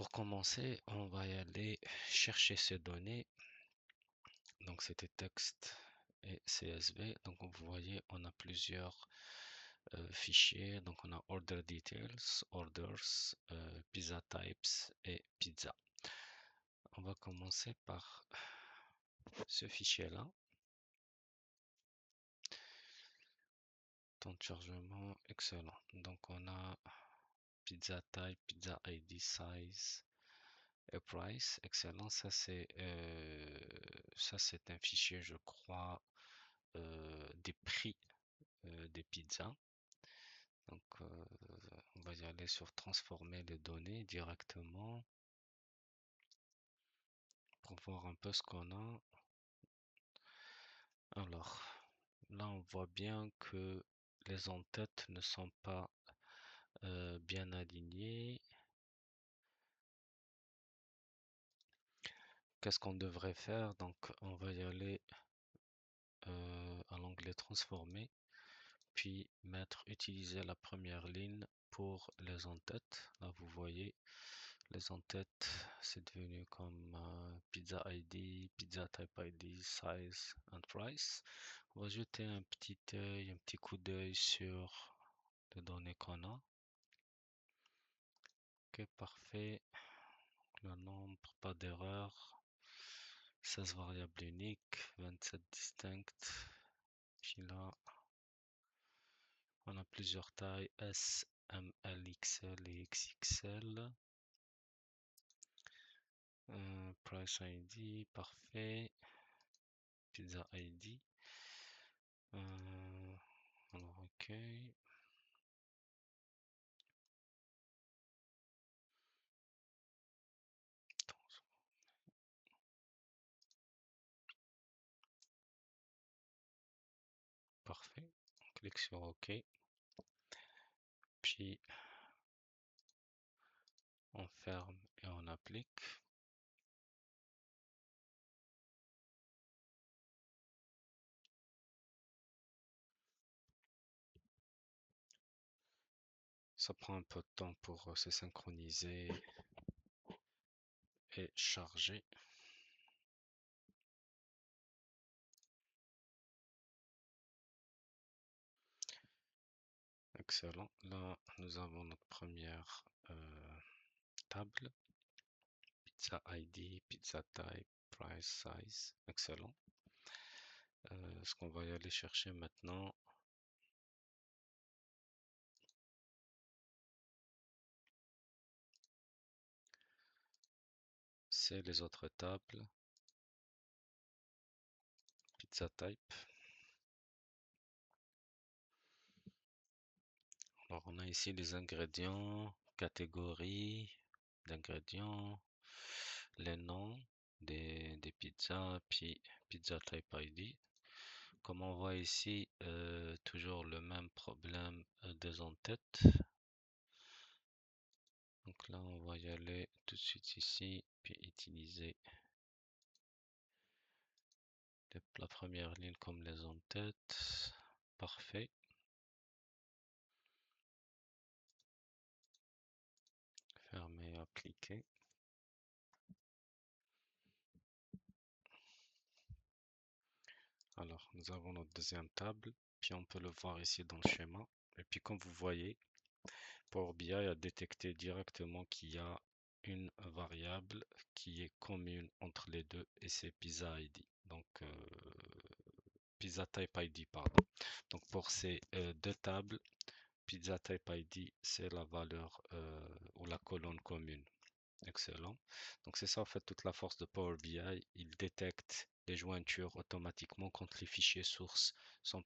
Pour commencer, on va y aller chercher ces données. Donc c'était texte et CSV. Donc vous voyez, on a plusieurs fichiers. Donc on a order details, orders, pizza types et pizza. On va commencer par ce fichier-là. Temps de chargement, excellent. Donc on a pizza type, pizza ID, size et price, excellent. Ça c'est un fichier, je crois, des prix des pizzas. Donc on va y aller sur transformer les données directement pour voir un peu ce qu'on a. Alors là on voit bien que les en-têtes ne sont pas bien alignées. Qu'est-ce qu'on devrait faire? Donc on va y aller à l'onglet transformer, puis mettre utiliser la première ligne pour les en-têtes. Là vous voyez les en-têtes, c'est devenu comme pizza ID, pizza type ID, size and price. On va jeter un petit œil, un petit coup d'œil sur les données qu'on a. Ok, parfait. Le nombre, pas d'erreur. 16 variables uniques, 27 distinctes. Puis là, on a plusieurs tailles S, M, L, XL et XXL. Price ID, parfait. Pizza ID. Alors, ok. Parfait. On clique sur OK. Puis on ferme et on applique. Ça prend un peu de temps pour se synchroniser et charger. Excellent. Là, nous avons notre première table. Pizza ID, pizza type, price, size. Excellent. Ce qu'on va y aller chercher maintenant, c'est les autres tables. Pizza type. Alors, on a ici les ingrédients, catégories d'ingrédients, les noms des pizzas, puis pizza type ID. Comme on voit ici, toujours le même problème des en-têtes. Donc là, on va y aller tout de suite ici, puis utiliser la première ligne comme les en-têtes. Parfait. Fermer, appliquer. Alors, nous avons notre deuxième table, puis on peut le voir ici dans le schéma. Et puis comme vous voyez, Power BI a détecté directement qu'il y a une variable qui est commune entre les deux et c'est Pizza ID. Donc Pizza Type ID, pardon. Donc pour ces deux tables, Pizza Type ID, c'est la valeur ou la colonne commune. Excellent. Donc c'est ça en fait toute la force de Power BI. Il détecte les jointures automatiquement quand les fichiers sources sont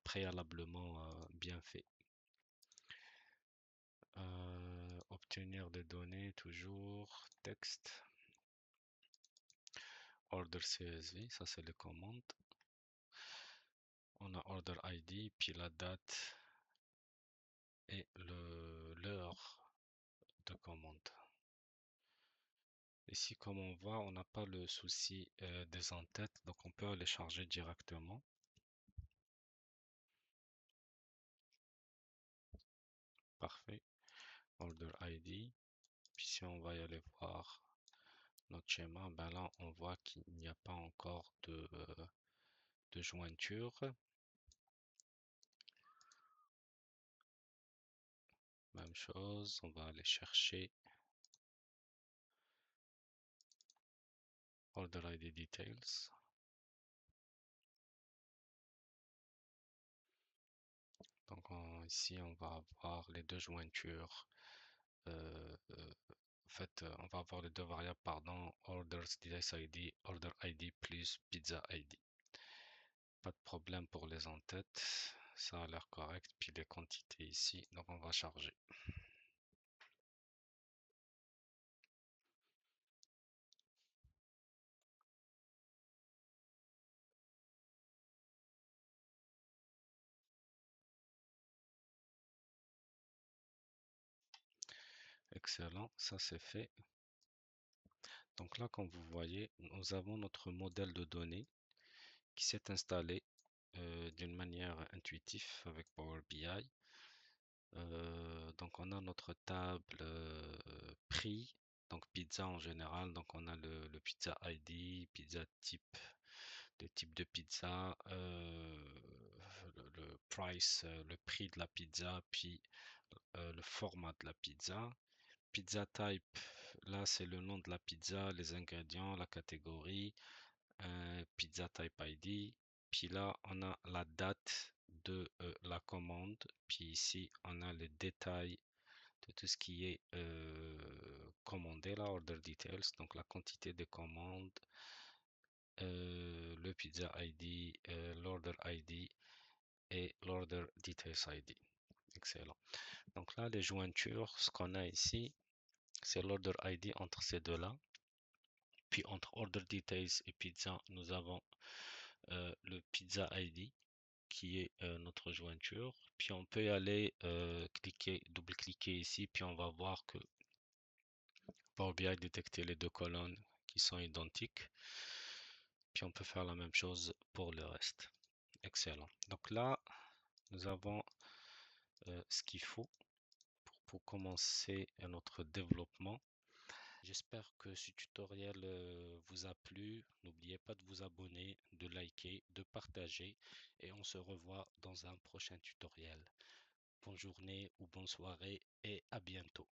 préalablement bien faits. Obtenir des données, toujours, texte, order CSV, ça c'est les commandes. On a order ID, puis la date et l'heure de commande. Ici, comme on voit, on n'a pas le souci des en-têtes, donc on peut les charger directement. Parfait. Order ID. Puis si on va y aller voir notre schéma, ben là on voit qu'il n'y a pas encore de jointure. Même chose, on va aller chercher Order ID Details. Donc ici on va avoir les deux jointures. En fait, on va avoir les deux variables, pardon, Orders Device ID, Order ID plus Pizza ID. Pas de problème pour les en-têtes, ça a l'air correct. Puis les quantités ici, donc on va charger. Excellent, ça c'est fait. Donc là, comme vous voyez, nous avons notre modèle de données qui s'est installé d'une manière intuitive avec Power BI. Donc on a notre table prix, donc pizza en général. Donc on a le pizza ID, pizza type, le type de pizza, le price, le prix de la pizza, puis le format de la pizza. Pizza type, là c'est le nom de la pizza, les ingrédients, la catégorie, pizza type ID. Puis là on a la date de la commande. Puis ici on a les détails de tout ce qui est commandé, là, order details, donc la quantité de commandes, le pizza ID, l'order ID et l'order details ID. Excellent. Donc là, les jointures, ce qu'on a ici, c'est l'order ID entre ces deux-là. Puis entre order details et pizza, nous avons le pizza ID qui est notre jointure. Puis on peut y aller cliquer, double-cliquer ici, puis on va voir que Power BI détecter les deux colonnes qui sont identiques. Puis on peut faire la même chose pour le reste. Excellent. Donc là, nous avons ce qu'il faut pour commencer notre développement. J'espère que ce tutoriel vous a plu. N'oubliez pas de vous abonner, de liker, de partager et on se revoit dans un prochain tutoriel. Bonne journée ou bonne soirée et à bientôt.